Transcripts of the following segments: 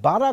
12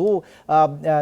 2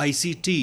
ICT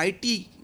IT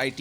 IT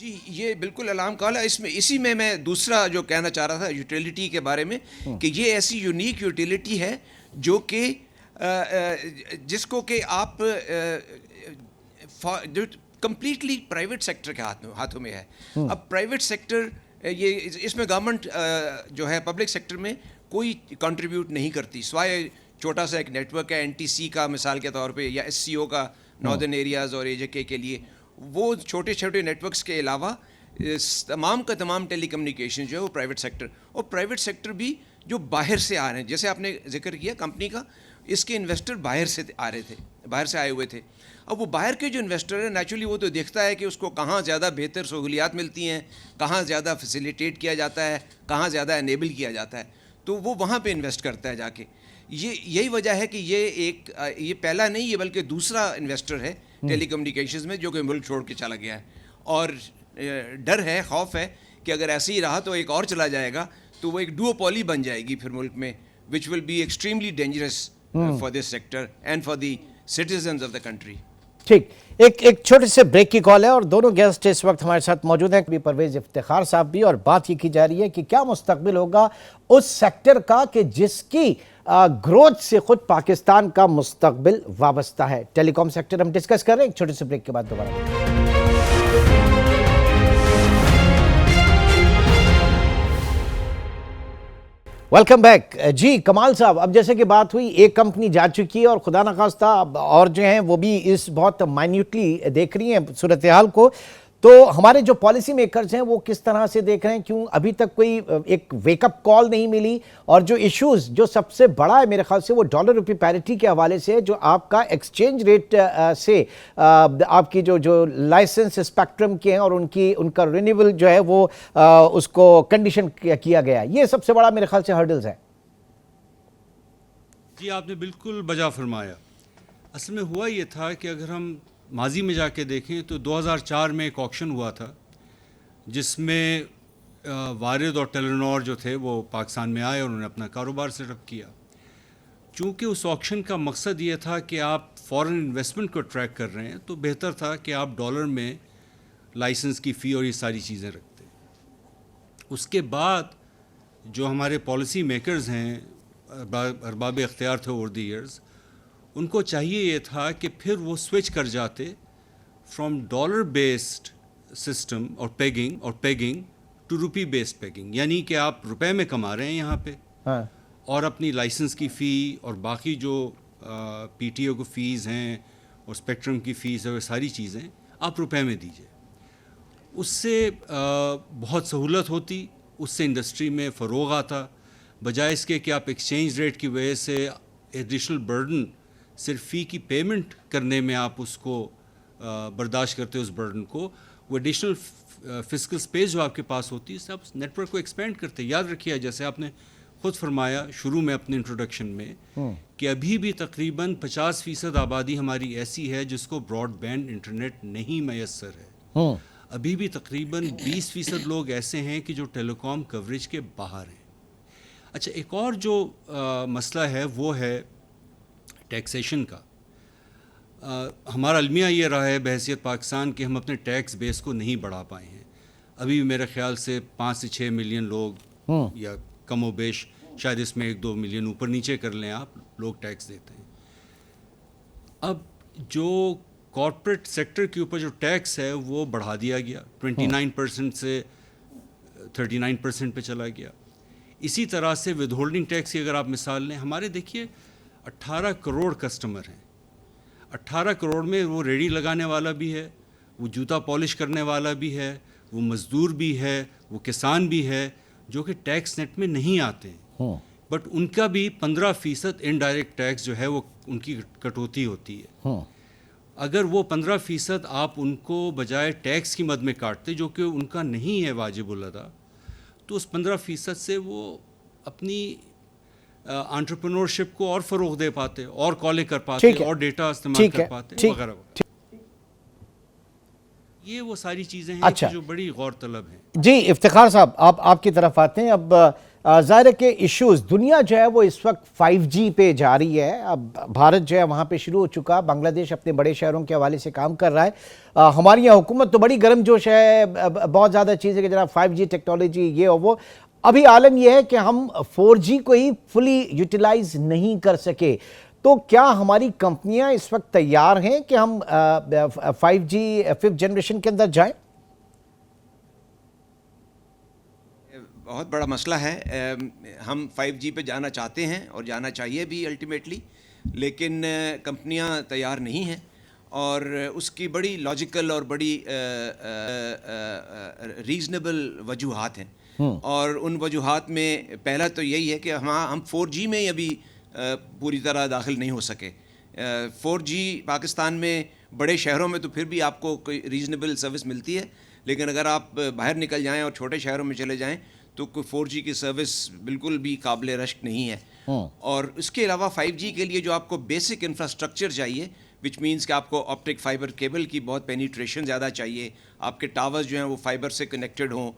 جی یہ بالکل علام کال ہے. اسی میں دوسرا جو کہنا چاہ رہا تھا یوٹیلیٹی کے بارے میں کہ یہ ایسی یونیک یوٹیلیٹی ہے جو کہ جس کو کہ آپ جو کمپلیٹلی پرائیویٹ سیکٹر کے ہاتھوں میں ہے. اب پرائیویٹ سیکٹر یہ اس میں گورنمنٹ جو ہے پبلک سیکٹر میں کوئی کنٹریبیوٹ نہیں کرتی سوائے چھوٹا سا ایک نیٹ ورک ہے NTC کا مثال کے طور پہ یا SCO کا ناردرن ایریاز اور AJK کے لیے. وہ چھوٹے چھوٹے نیٹ ورکس کے علاوہ تمام کا تمام ٹیلی کمیونیکیشن جو ہے وہ پرائیویٹ سیکٹر, اور پرائیویٹ سیکٹر بھی جو باہر سے آ رہے ہیں, جیسے آپ نے ذکر کیا کمپنی کا, اس کے انویسٹر باہر سے آ رہے تھے, باہر سے آئے ہوئے تھے. اب وہ باہر کے جو انویسٹر ہیں نیچرلی وہ تو دیکھتا ہے کہ اس کو کہاں زیادہ بہتر سہولیات ملتی ہیں, کہاں زیادہ فیسیلیٹیٹ کیا جاتا ہے, کہاں زیادہ انیبل کیا جاتا ہے, تو وہ وہاں پہ انویسٹ کرتا ہے جا کے. یہی وجہ ہے کہ یہ پہلا نہیں یہ بلکہ دوسرا انویسٹر ہے ٹیلی کمیونیکیشنز میں جو کہ ملک چھوڑ کے چلا گیا ہے. اور ڈر ہے, خوف ہے کہ اگر ایسے ہی رہا تو ایک اور چلا جائے گا تو وہ ایک ڈوپولی بن جائے گی پھر ملک میں, which will be extremely dangerous for this sector and for the citizens of the country. ٹھیک, ایک چھوٹے سے بریک کی کال ہے اور دونوں گیسٹ اس وقت ہمارے ساتھ موجود ہیں, پرویز افتخار صاحب بھی, اور بات یہ کی جا رہی ہے کہ کیا مستقبل ہوگا اس سیکٹر کا کہ جس کی گروتھ سے خود پاکستان کا مستقبل وابستہ ہے. ٹیلی کام سیکٹر ہم ڈسکس کر رہے ہیں, ایک چھوٹے سے بریک کے بعد دوبارہ. Welcome back. جی کمال صاحب, اب جیسے کہ بات ہوئی ایک کمپنی جا چکی ہے اور خدا نخواستہ اور جو ہیں وہ بھی اس بہت مائنیوٹلی دیکھ رہی ہیں صورتحال کو, تو ہمارے جو پالیسی میکرز ہیں وہ کس طرح سے دیکھ رہے ہیں, کیوں ابھی تک کوئی ایک ویک اپ کال نہیں ملی, اور جو ایشوز جو سب سے بڑا ہے میرے خیال سے وہ ڈالر روپی پیرٹی کے حوالے سے, جو آپ کا ایکسچینج ریٹ سے آپ کی جو لائسنس اسپیکٹرم کے ہیں اور ان کا رینیول جو ہے وہ اس کو کنڈیشن کیا گیا, یہ سب سے بڑا میرے خیال سے ہرڈلز ہے. جی آپ نے بالکل بجا فرمایا. اصل میں ہوا یہ تھا کہ اگر ہم ماضی میں جا کے دیکھیں تو 2004 میں ایک آکشن ہوا تھا جس میں وارد اور ٹیلینور جو تھے وہ پاکستان میں آئے اور انہوں نے اپنا کاروبار سیٹ اپ کیا. چونکہ اس آکشن کا مقصد یہ تھا کہ آپ فورن انویسٹمنٹ کو ٹریک کر رہے ہیں تو بہتر تھا کہ آپ ڈالر میں لائسنس کی فی اور یہ ساری چیزیں رکھتے. اس کے بعد جو ہمارے پالیسی میکرز ہیں, ارباب اختیار تھے اوور دی ایئرز, ان کو چاہیے یہ تھا کہ پھر وہ سوئچ کر جاتے فرام ڈالر بیسڈ سسٹم اور پیگنگ ٹو روپی بیسڈ پیگنگ, یعنی کہ آپ روپے میں کما رہے ہیں یہاں پہ اور اپنی لائسنس کی فی اور باقی جو PTO کو فیس ہیں اور اسپیکٹرم کی فیس ہے وہ ساری چیزیں آپ روپے میں دیجیے. اس سے بہت سہولت ہوتی, اس سے انڈسٹری میں فروغ آتا, بجائے اس کے کہ آپ ایکسچینج ریٹ کی وجہ سے ایڈیشنل برڈن صرف فی کی پیمنٹ کرنے میں آپ اس کو برداشت کرتے اس برڈن کو, وہ ایڈیشنل فزیکل اسپیس جو آپ کے پاس ہوتی ہے اس سے آپ نیٹ ورک کو ایکسپینڈ کرتے. یاد رکھیے جیسے آپ نے خود فرمایا شروع میں اپنے انٹروڈکشن میں کہ ابھی بھی تقریباً 50% آبادی ہماری ایسی ہے جس کو براڈ بینڈ انٹرنیٹ نہیں میسر ہے. ابھی بھی تقریباً 20% لوگ ایسے ہیں کہ جو ٹیلی کام کوریج کے باہر ہیں. اچھا, ایک اور جو مسئلہ ہے وہ ہے ٹیکسیشن کا. ہمارا المیہ یہ رہا ہے بحیثیت پاکستان کہ ہم اپنے ٹیکس بیس کو نہیں بڑھا پائے ہیں. ابھی میرے خیال سے 5 سے 6 ملین لوگ یا کم و بیش, شاید اس میں 1-2 ملین اوپر نیچے کر لیں آپ, لوگ ٹیکس دیتے ہیں. اب جو کارپوریٹ سیکٹر کے اوپر جو ٹیکس ہے وہ بڑھا دیا گیا, 29% سے 39% پہ چلا گیا. اسی طرح سے ود ہولڈنگ ٹیکس کی اگر آپ مثال لیں, ہمارے دیکھیے 18 کروڑ کسٹمر ہیں. 18 کروڑ میں وہ ریڑھی لگانے والا بھی ہے, وہ جوتا پالش کرنے والا بھی ہے, وہ مزدور بھی ہے, وہ کسان بھی ہے, جو کہ ٹیکس نیٹ میں نہیں آتے ہیں, بٹ ان کا بھی 15% انڈائریکٹ ٹیکس جو ہے وہ ان کی کٹوتی ہوتی ہے. اگر وہ 15% آپ ان کو بجائے ٹیکس کی مد میں کاٹتے جو کہ ان کا نہیں ہے واجب الادا, تو اس 15% سے وہ اپنی انٹرپرینورشپ کو اور فروغ دے پاتے, اور کالیں کر پاتے, اور ڈیٹا استعمال کر پاتے وغیرہ. یہ وہ ساری چیزیں ہیں جو بڑی غور طلب ہیں. جی افتخار صاحب, آپ کی طرف آتے ہیں. اب ظاہر ہے کہ ایشوز دنیا جو ہے وہ اس وقت 5G پہ جا رہی ہے. اب بھارت جو ہے وہاں پہ شروع ہو چکا, بنگلہ دیش اپنے بڑے شہروں کے حوالے سے کام کر رہا ہے. ہماری یہاں حکومت تو بڑی گرم جوش ہے, بہت زیادہ چیزیں کہ جناب 5G ٹیکنالوجی یہ اور وہ. ابھی عالم یہ ہے کہ ہم 4G کو ہی فلی یوٹیلائز نہیں کر سکے. تو کیا ہماری کمپنیاں اس وقت تیار ہیں کہ ہم 5G 5th جنریشن کے اندر جائیں؟ بہت بڑا مسئلہ ہے. ہم 5G پہ جانا چاہتے ہیں اور جانا چاہیے بھی الٹیمیٹلی, لیکن کمپنیاں تیار نہیں ہیں, اور اس کی بڑی لاجیکل اور بڑی ریزنیبل وجوہات ہیں. اور ان وجوہات میں پہلا تو یہی ہے کہ ہم 4G میں ہی ابھی پوری طرح داخل نہیں ہو سکے. 4G پاکستان میں بڑے شہروں میں تو پھر بھی آپ کو کوئی ریزنیبل سروس ملتی ہے, لیکن اگر آپ باہر نکل جائیں اور چھوٹے شہروں میں چلے جائیں تو کوئی 4G کی سروس بالکل بھی قابل رشک نہیں ہے. اور اس کے علاوہ 5G کے لیے جو آپ کو بیسک انفراسٹرکچر چاہیے, وچ مینس کہ آپ کو آپٹک فائبر کیبل کی بہت پینیٹریشن زیادہ چاہیے, آپ کے ٹاورز جو ہیں وہ فائبر سے کنیکٹڈ ہوں,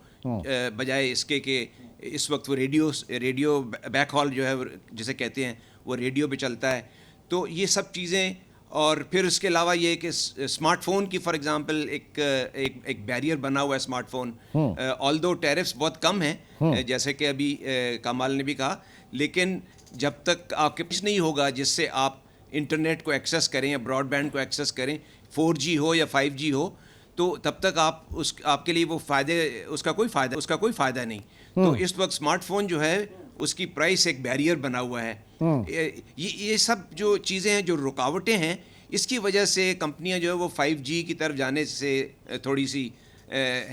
بجائے اس کے کہ اس وقت وہ ریڈیو بیک ہال جو ہے جسے کہتے ہیں وہ ریڈیو پہ چلتا ہے. تو یہ سب چیزیں, اور پھر اس کے علاوہ یہ کہ اسمارٹ فون کی فار ایگزامپل ایک بیریئر بنا ہوا ہے اسمارٹ فون. آلدو ٹیرفس بہت کم ہیں جیسے کہ ابھی کمال نے بھی کہا, لیکن جب تک آپ کے پاس نہیں ہوگا جس سے آپ انٹرنیٹ کو ایکسیس کریں یا براڈ بینڈ کو ایکسیس کریں, 4G ہو یا 5G ہو, تو تب تک آپ کے لیے وہ اس کا کوئی فائدہ نہیں. تو اس وقت اسمارٹ فون جو ہے اس کی پرائس ایک بیریئر بنا ہوا ہے. یہ سب جو چیزیں ہیں جو رکاوٹیں ہیں, اس کی وجہ سے کمپنیاں جو ہے وہ 5G کی طرف جانے سے تھوڑی سی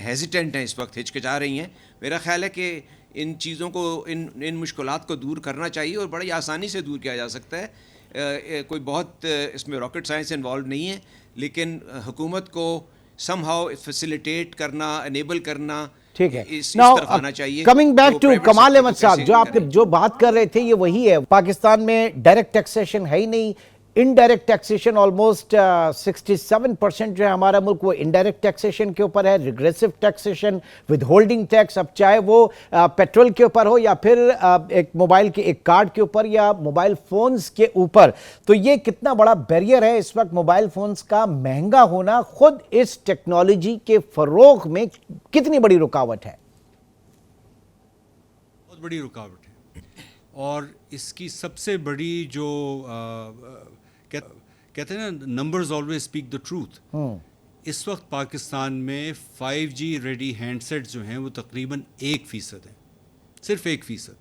ہیزیٹنٹ ہیں, اس وقت ہچکچا رہی ہیں. میرا خیال ہے کہ ان چیزوں کو ان مشکلات کو دور کرنا چاہیے, اور بڑی آسانی سے دور کیا جا سکتا ہے. کوئی بہت اس میں راکٹ سائنس انوالو نہیں ہے, لیکن حکومت کو سم ہاؤ فیسیلیٹیٹ کرنا, انیبل کرنا, ٹھیک ہے. اس طرف آنا چاہیے. کمنگ بیک ٹو کمال احمد صاحب, جو آپ جو بات کر رہے تھے یہ وہی ہے. پاکستان میں ڈائریکٹ ٹیکسیشن ہے ہی نہیں, انڈائریکٹ ٹیکسیشن آلموسٹ 67% جو ہے ہمارا ملک وہ انڈائریکٹ ٹیکسیشن کے اوپر ہے. Regressive taxation, withholding tax, اب چاہے وہ پیٹرول کے اوپر ہو یا پھر ایک موبائل کے ایک کارڈ کے اوپر یا موبائل فونز کے اوپر. تو یہ کتنا بڑا بیریئر ہے اس وقت موبائل فونز کا مہنگا ہونا, خود اس ٹیکنالوجی کے فروغ میں کتنی بڑی رکاوٹ ہے؟ بہت بڑی رکاوٹ ہے, اور اس کی سب سے بڑی جو کہتے ہیں نا, numbers always speak the truth. اس وقت پاکستان میں 5G ریڈی ہینڈ سیٹ جو ہیں وہ تقریباً 1% ہیں, صرف 1%.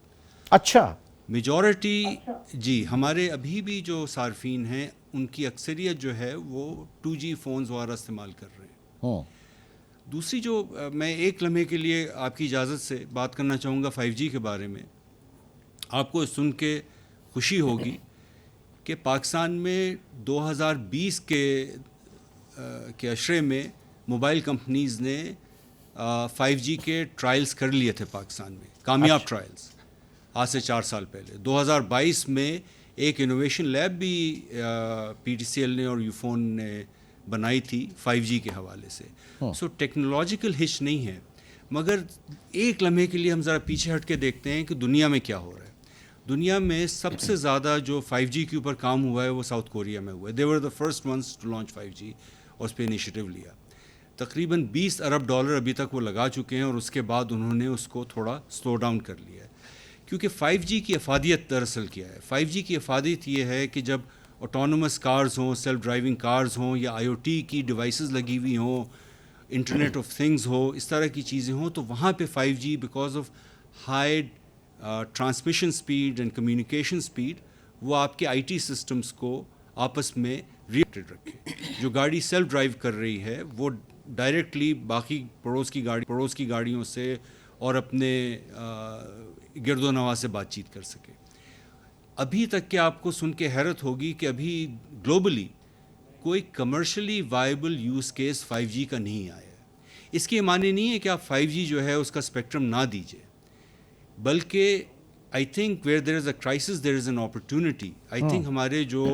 اچھا, میجورٹی جی ہمارے ابھی بھی جو صارفین ہیں ان کی اکثریت جو ہے وہ 2G فونز وغیرہ استعمال کر رہے ہیں. دوسری جو میں ایک لمحے کے لیے آپ کی اجازت سے بات کرنا چاہوں گا 5G کے بارے میں. آپ کو سن کے خوشی ہوگی کہ پاکستان میں 2020 کے عشرے میں موبائل کمپنیز نے 5G کے ٹرائلز کر لیے تھے پاکستان میں, کامیاب ٹرائلز, آج سے 4 سال پہلے. 2022 میں ایک انوویشن لیب بھی PTCL نے اور یوفون نے بنائی تھی 5G کے حوالے سے. سو ٹیکنالوجیکل ہچ نہیں ہے, مگر ایک لمحے کے لیے ہم ذرا پیچھے ہٹ کے دیکھتے ہیں کہ دنیا میں کیا ہو رہا ہے. دنیا میں سب سے زیادہ جو 5G کے اوپر کام ہوا ہے وہ ساؤتھ کوریا میں ہوا ہے. They were the first ones to launch 5G, اور اس پہ انیشیٹو لیا. تقریباً $20 ارب ابھی تک وہ لگا چکے ہیں, اور اس کے بعد انہوں نے اس کو تھوڑا سلو ڈاؤن کر لیا ہے. کیونکہ 5G کی افادیت دراصل کیا ہے؟ 5G کی افادیت یہ ہے کہ جب آٹونومس کارز ہوں, سیلف ڈرائیونگ کارز ہوں, یا IoT کی ڈیوائسز لگی ہوئی ہوں, انٹرنیٹ آف تھنگز ہو, اس طرح کی چیزیں ہوں, تو وہاں پہ 5G because of high transmission speed and communication speed وہ آپ کے IT سسٹمز کو آپس میں ریلیٹڈ رکھے. جو گاڑی سیلف ڈرائیو کر رہی ہے وہ ڈائریکٹلی باقی پڑوس کی گاڑیوں سے اور اپنے گرد و نواح سے بات چیت کر سکے. ابھی تک کہ آپ کو سن کے حیرت ہوگی کہ ابھی گلوبلی کوئی commercially viable use case 5G کا نہیں آیا ہے. اس کی معنی نہیں ہے کہ آپ 5G جو ہے اس کا اسپیکٹرم نہ دیجیے, بلکہ I think where there is a crisis there is an opportunity. I think ہمارے جو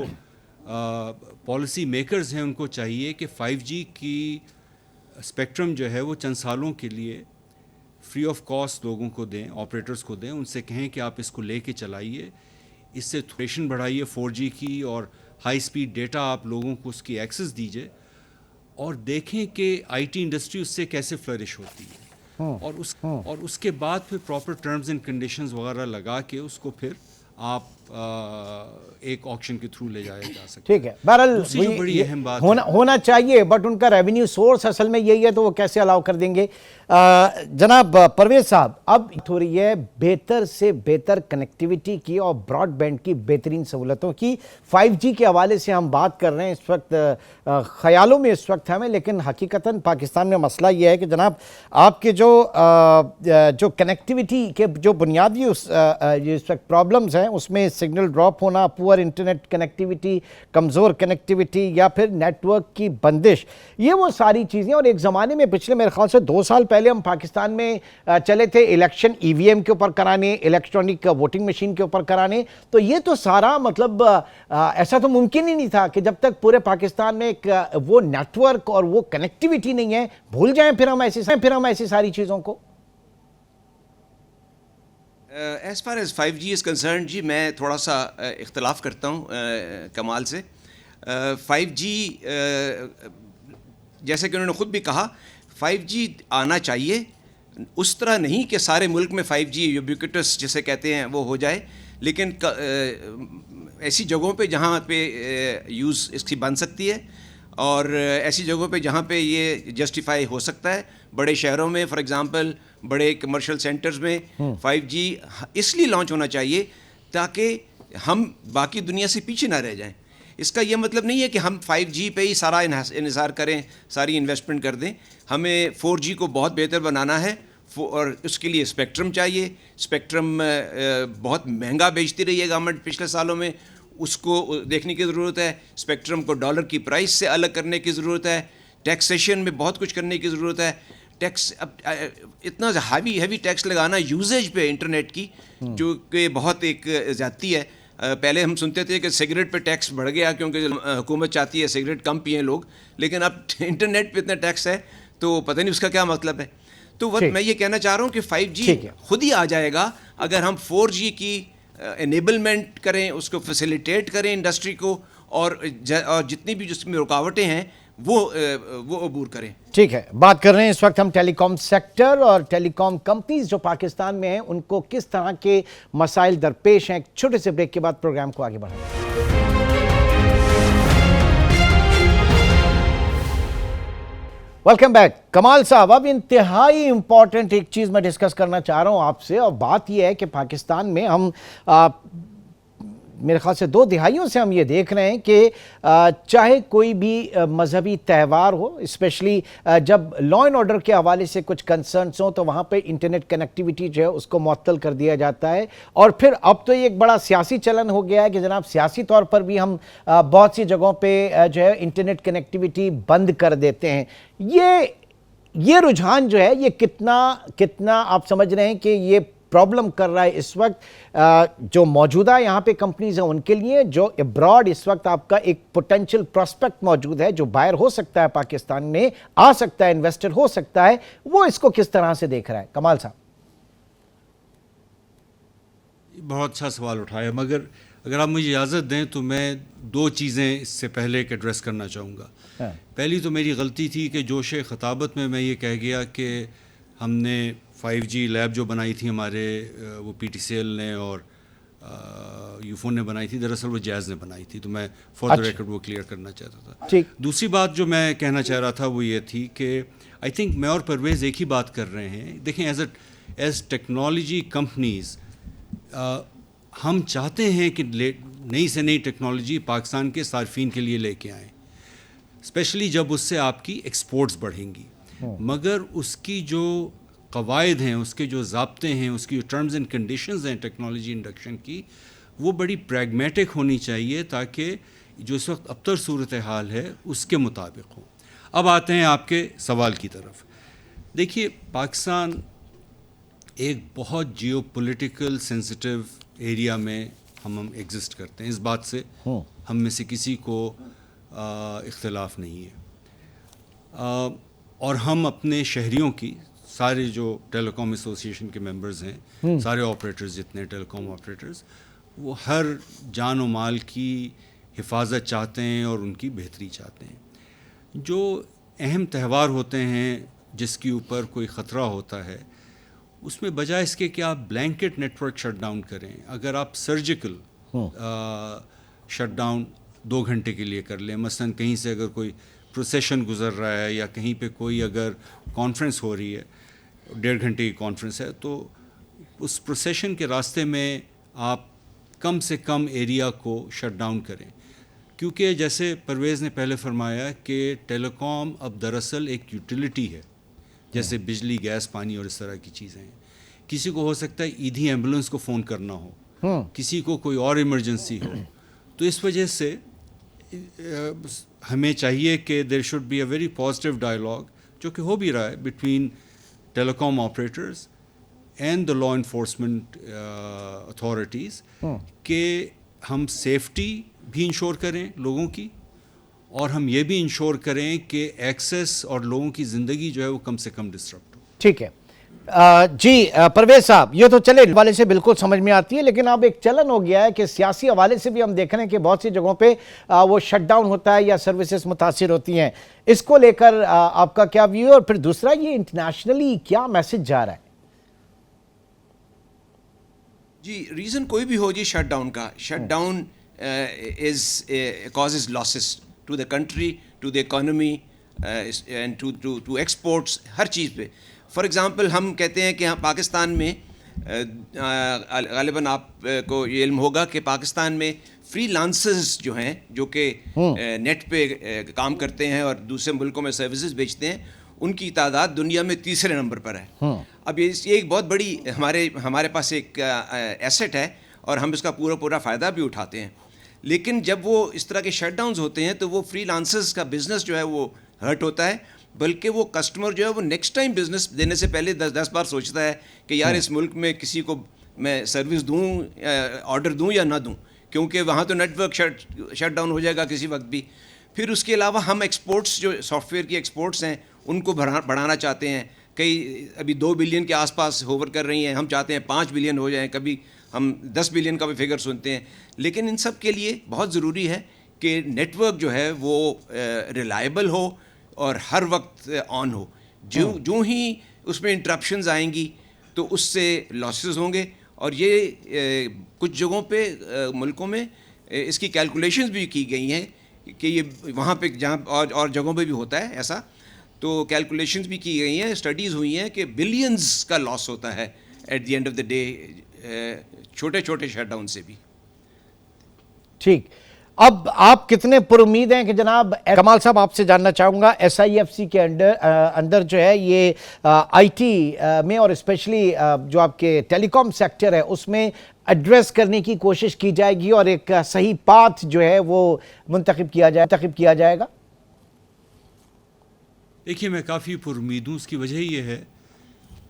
پالیسی میکرز ہیں ان کو چاہیے کہ 5G کی اسپیکٹرم جو ہے وہ چند سالوں کے لیے فری آف کاسٹ لوگوں کو دیں, آپریٹرز کو دیں, ان سے کہیں کہ آپ اس کو لے کے چلائیے, اس سے تھریشن بڑھائیے 4G کی, اور ہائی سپیڈ ڈیٹا آپ لوگوں کو اس کی ایکسیس دیجیے, اور دیکھیں کہ آئی ٹی انڈسٹری اس سے کیسے فلرش ہوتی ہے, اور اس کے بعد پھر پراپر ٹرمز اینڈ کنڈیشنز وغیرہ لگا کے اس کو پھر آپ ایک آکشن کے تھرو لے جایا جا سکتے. ٹھیک ہے, بہرحال دوسری جو بڑی اہم بات ہونا چاہیے, بٹ ان کا ریونیو سورس اصل میں یہی ہے, تو وہ کیسے الاؤ کر دیں گے. جناب پرویز صاحب, اب ہو رہی ہے بہتر سے بہتر کنیکٹیوٹی کی اور براڈ بینڈ کی بہترین سہولتوں کی. 5G کے حوالے سے ہم بات کر رہے ہیں اس وقت, خیالوں میں اس وقت ہمیں, لیکن حقیقتاً پاکستان میں مسئلہ یہ ہے کہ جناب آپ کے جو کنیکٹیوٹی کے جو بنیادی اس وقت پرابلمز ہیں, اس میں سگنل ڈراپ ہونا, پور انٹرنیٹ کنیکٹیوٹی, کمزور کنیکٹیوٹی, یا پھر نیٹ ورک کی بندش, یہ وہ ساری چیزیں. اور ایک زمانے میں پچھلے میرے خیال سے 2 سال پہلے ہم پاکستان میں چلے تھے الیکشن EVM کے اوپر کرانے, الیکٹرانک ووٹنگ مشین کے اوپر کرانے, تو یہ تو سارا مطلب ایسا تو ممکن ہی نہیں تھا کہ جب تک پورے پاکستان میں ایک وہ نیٹ ورک اور وہ کنیکٹیوٹی نہیں ہے, بھول جائیں پھر ہم ایسی ساری چیزوں کو. As far as 5G is concerned, جی میں تھوڑا سا اختلاف کرتا ہوں کمال سے. 5G جیسے کہ انہوں نے خود بھی کہا, 5G آنا چاہیے, اس طرح نہیں کہ سارے ملک میں 5G یوبیکوٹس جسے کہتے ہیں وہ ہو جائے, لیکن ایسی جگہوں پہ جہاں پہ یوز اس کی بن سکتی ہے, اور ایسی جگہوں پہ جہاں پہ یہ جسٹیفائی ہو سکتا ہے. بڑے شہروں میں فار ایگزامپل بڑے کمرشل سینٹرز میں 5G اس لیے لانچ ہونا چاہیے تاکہ ہم باقی دنیا سے پیچھے نہ رہ جائیں. اس کا یہ مطلب نہیں ہے کہ ہم 5G پہ ہی سارا انحصار کریں, ساری انویسٹمنٹ کر دیں. ہمیں 4G کو بہت بہتر بنانا ہے, اور اس کے لیے اسپیکٹرم چاہیے. اسپیکٹرم بہت مہنگا بیچتی رہی ہے گورنمنٹ پچھلے سالوں میں, اس کو دیکھنے کی ضرورت ہے. اسپیکٹرم کو ڈالر کی پرائس سے الگ کرنے کی ضرورت ہے. ٹیکسیشن میں بہت کچھ کرنے کی ضرورت ہے. ٹیکس اب اتنا ہیوی ٹیکس لگانا یوزیج پہ انٹرنیٹ کی, جو کہ بہت ایک زیادتی ہے. پہلے ہم سنتے تھے کہ سگریٹ پہ ٹیکس بڑھ گیا کیونکہ حکومت چاہتی ہے سگریٹ کم پئیں لوگ, لیکن اب انٹرنیٹ پہ اتنا ٹیکس ہے تو پتہ نہیں اس کا کیا مطلب ہے. تو میں یہ کہنا چاہ رہا ہوں کہ 5G خود ہی آ جائے گا اگر ہم 4G کی انیبلمنٹ کریں, اس کو فیسیلیٹیٹ کریں انڈسٹری کو, اور جتنی بھی جس میں رکاوٹیں ہیں وہ عبور کریں. ٹھیک ہے, بات کر رہے ہیں اس وقت ہم ٹیلی کام سیکٹر اور ٹیلی کام کمپنیز جو پاکستان میں ہیں ان کو کس طرح کے مسائل درپیش ہیں. ایک چھوٹے سے بریک کے بعد پروگرام کو آگے بڑھائیں. Welcome back. کمال صاحب, اب انتہائی امپورٹنٹ ایک چیز میں ڈسکس کرنا چاہ رہا ہوں آپ سے, اور بات یہ ہے کہ پاکستان میں ہم میرے خیال سے 2 دہائیوں سے ہم یہ دیکھ رہے ہیں کہ چاہے کوئی بھی مذہبی تہوار ہو, اسپیشلی جب لا اینڈ آرڈر کے حوالے سے کچھ کنسرنس ہوں تو وہاں پہ انٹرنیٹ کنیکٹیوٹی جو ہے اس کو معطل کر دیا جاتا ہے. اور پھر اب تو یہ ایک بڑا سیاسی چلن ہو گیا ہے کہ جناب سیاسی طور پر بھی ہم بہت سی جگہوں پہ جو ہے انٹرنیٹ کنیکٹیوٹی بند کر دیتے ہیں. یہ رجحان جو ہے یہ کتنا آپ سمجھ رہے ہیں کہ یہ پرابلم کر رہا ہے اس وقت جو موجودہ یہاں پہ کمپنیز ہیں ان کے لیے, جو ابراڈ اس وقت آپ کا ایک پوٹینشیل پراسپیکٹ موجود ہے جو باہر ہو سکتا ہے پاکستان میں آ سکتا ہے, انویسٹر ہو سکتا ہے, وہ اس کو کس طرح سے دیکھ رہا ہے؟ کمال صاحب. بہت اچھا سوال اٹھایا, مگر اگر آپ مجھے اجازت دیں تو میں 2 چیزیں اس سے پہلے ایک ایڈریس کرنا چاہوں گا. پہلی تو میری غلطی تھی کہ جوش خطابت میں یہ کہہ گیا کہ ہم نے 5G لیب جو بنائی تھی ہمارے وہ PTCL نے اور یوفون نے بنائی تھی, دراصل وہ جیز نے بنائی تھی. تو میں فور دا ریکارڈ وہ کلیئر کرنا چاہتا تھا. دوسری بات جو میں کہنا چاہ رہا تھا وہ یہ تھی کہ آئی تھنک میں اور پرویز ایک ہی بات کر رہے ہیں. دیکھیں ایز ٹیکنالوجی کمپنیز ہم چاہتے ہیں کہ نئی سے نئی ٹیکنالوجی پاکستان کے صارفین کے لیے لے کے آئیں, اسپیشلی جب اس سے آپ کی ایکسپورٹس بڑھیں گی. مگر اس کی جو قواعد ہیں, اس کے جو ضابطے ہیں, اس کی جو ٹرمز اینڈ کنڈیشنز ہیں ٹیکنالوجی انڈکشن کی, وہ بڑی پریگمیٹک ہونی چاہیے تاکہ جو اس وقت ابتر صورتحال ہے اس کے مطابق ہو. اب آتے ہیں آپ کے سوال کی طرف. دیکھیے پاکستان ایک بہت جیو پولیٹیکل سینسٹیو ایریا میں ہم ایگزسٹ کرتے ہیں, اس بات سے ہم میں سے کسی کو اختلاف نہیں ہے. اور ہم اپنے شہریوں کی سارے جو ٹیلی کام ایسوسیشن کے ممبرز ہیں، سارے آپریٹرز جتنے ٹیلی کام آپریٹرز، وہ ہر جان و مال کی حفاظت چاہتے ہیں اور ان کی بہتری چاہتے ہیں۔ جو اہم تہوار ہوتے ہیں جس کے اوپر کوئی خطرہ ہوتا ہے، اس میں بجائے اس کے کہ آپ blanket network shut down کریں، اگر آپ سرجیکل شٹ ڈاؤن 2 گھنٹے کے لیے کر لیں، مثلا کہیں سے اگر کوئی پروسیشن گزر رہا ہے یا کہیں پہ کوئی اگر کانفرنس ہو رہی ہے، 1.5 گھنٹے کی کانفرنس ہے، تو اس پروسیشن کے راستے میں آپ کم سے کم ایریا کو شٹ ڈاؤن کریں، کیونکہ جیسے پرویز نے پہلے فرمایا کہ ٹیلی کام اب دراصل ایک یوٹیلیٹی ہے، جیسے بجلی، گیس، پانی اور اس طرح کی چیزیں ہیں۔ کسی کو ہو سکتا ہے ایدھی ایمبولینس کو فون کرنا ہو، کسی کو کوئی اور ایمرجنسی ہو، تو اس وجہ سے ہمیں چاہیے کہ there should be a very positive dialogue, جو کہ ہو بھی رہا ہے between telecom operators and the law enforcement authorities, کہ ہم سیفٹی بھی انشور کریں لوگوں کی، اور ہم یہ بھی انشور کریں کہ ایکسیس اور لوگوں کی زندگی جو ہے وہ کم سے کم ڈسٹرپٹ ہو۔ ٹھیک ہے جی پرویز صاحب، یہ تو چلے حوالے سے بالکل سمجھ میں آتی ہے، لیکن اب ایک چلن ہو گیا ہے کہ سیاسی حوالے سے بھی ہم دیکھ رہے ہیں کہ بہت سی جگہوں پہ وہ شٹ ڈاؤن ہوتا ہے یا سروسز متاثر ہوتی ہیں، اس کو لے کر آپ کا کیا ویو ہے؟ اور پھر دوسرا، یہ انٹرنیشنلی کیا میسج جا رہا ہے؟ جی، ریزن کوئی بھی ہو جی شٹ ڈاؤن کا، shut down causes losses to the country, to the economy and to exports، ہر چیز پہ۔ فار ایگزامپل ہم کہتے ہیں کہ پاکستان میں غالباً آپ کو یہ علم ہوگا کہ پاکستان میں فری لانسرز جو ہیں، جو کہ نیٹ پہ کام کرتے ہیں اور دوسرے ملکوں میں سروسز بیچتے ہیں، ان کی تعداد دنیا میں 3رے نمبر پر ہے۔ اب یہ ایک بہت بڑی ہمارے پاس ایک ایسٹ ہے اور ہم اس کا پورا فائدہ بھی اٹھاتے ہیں، لیکن جب وہ اس طرح کے شٹ ڈاؤنز ہوتے ہیں تو وہ فری لانسرز کا بزنس جو ہے وہ ہرٹ ہوتا ہے، بلکہ وہ کسٹمر جو ہے وہ نیکسٹ ٹائم بزنس دینے سے پہلے 10 بار سوچتا ہے کہ یار اس ملک میں کسی کو میں سروس دوں، آرڈر دوں یا نہ دوں، کیونکہ وہاں تو نیٹ ورک شٹ ڈاؤن ہو جائے گا کسی وقت بھی۔ پھر اس کے علاوہ ہم ایکسپورٹس، جو سافٹ ویئر کی ایکسپورٹس ہیں، ان کو بڑھانا چاہتے ہیں، کئی ابھی 2 بلین کے آس پاس ہوور کر رہی ہیں، ہم چاہتے ہیں 5 بلین ہو جائیں، کبھی ہم 10 بلین کا بھی فگر سنتے ہیں، لیکن ان سب کے لیے بہت ضروری ہے کہ نیٹ ورک جو ہے وہ ریلائبل ہو اور ہر وقت آن ہو۔ جو ہی اس میں انٹرپشنز آئیں گی تو اس سے لاسز ہوں گے، اور یہ کچھ جگہوں پہ ملکوں میں اس کی کیلکولیشنز بھی کی گئی ہیں کہ یہ وہاں پہ جہاں اور جگہوں پہ بھی ہوتا ہے ایسا، تو کیلکولیشنز بھی کی گئی ہیں، اسٹڈیز ہوئی ہیں کہ بلینز کا لاس ہوتا ہے at the end of the day, چھوٹے شٹ ڈاؤن سے بھی۔ ٹھیک، اب آپ کتنے پر امید ہیں کہ جناب کمال صاحب، آپ سے جاننا چاہوں گا SIFC کے اندر جو ہے یہ آئی ٹی میں اور اسپیشلی جو آپ کے ٹیلی کام سیکٹر ہے اس میں ایڈریس کرنے کی کوشش کی جائے گی اور ایک صحیح پاتھ جو ہے وہ منتخب کیا جائے گا؟ دیکھیے، میں کافی پر امید ہوں، اس کی وجہ یہ ہے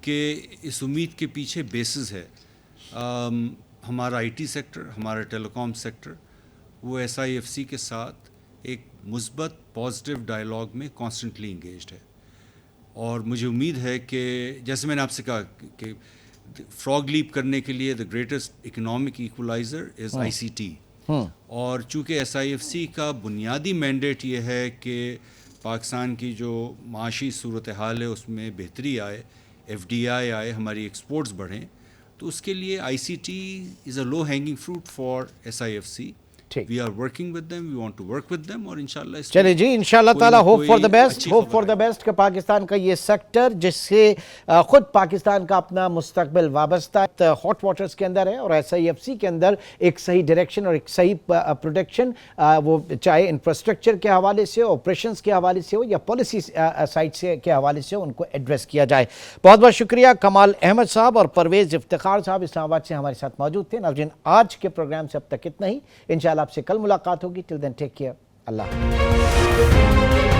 کہ اس امید کے پیچھے بیسز ہے۔ ہمارا IT سیکٹر، ہمارا ٹیلی کام سیکٹر، وہ SIFC کے ساتھ ایک مثبت پازیٹیو ڈائلاگ میں کانسٹنٹلی انگیجڈ ہے، اور مجھے امید ہے کہ جیسے میں نے آپ سے کہا کہ فراگ لیپ کرنے کے لیے the greatest economic equaliser is ICT، اور چونکہ SIFC کا بنیادی مینڈیٹ یہ ہے کہ پاکستان کی جو معاشی صورتحال ہے اس میں بہتری آئے، FDI آئے، ہماری ایکسپورٹس بڑھیں، تو اس کے لیے ICT is a love hanging fruit for SIFC۔ We are working with them, we want to work with them، اور انشاءاللہ چلے جی، انشاءاللہ تعالیٰ ہوپ فار دا بیسٹ کہ پاکستان کا یہ سیکٹر جس سے خود پاکستان کا اپنا مستقبل وابستہ ہاٹ واٹرز کے اندر ہے، اور SIFC کے اندر ایک صحیح ڈائریکشن اور ایک صحیح پروڈکشن، وہ چاہے انفراسٹرکچر کے حوالے سے، آپریشنز کے حوالے سے ہو یا پالیسی سائٹ سے کے حوالے سے، ان کو ایڈریس کیا جائے۔ بہت بہت شکریہ کمال احمد صاحب اور پرویز افتخار صاحب اسلام آباد سے ہمارے ساتھ موجود تھے۔ ناظرین، آج کے پروگرام سے اب تک اتنا ہی، انشاءاللہ آپ سے کل ملاقات ہوگی۔ ٹل دین ٹیک کیئر، اللہ حافظ۔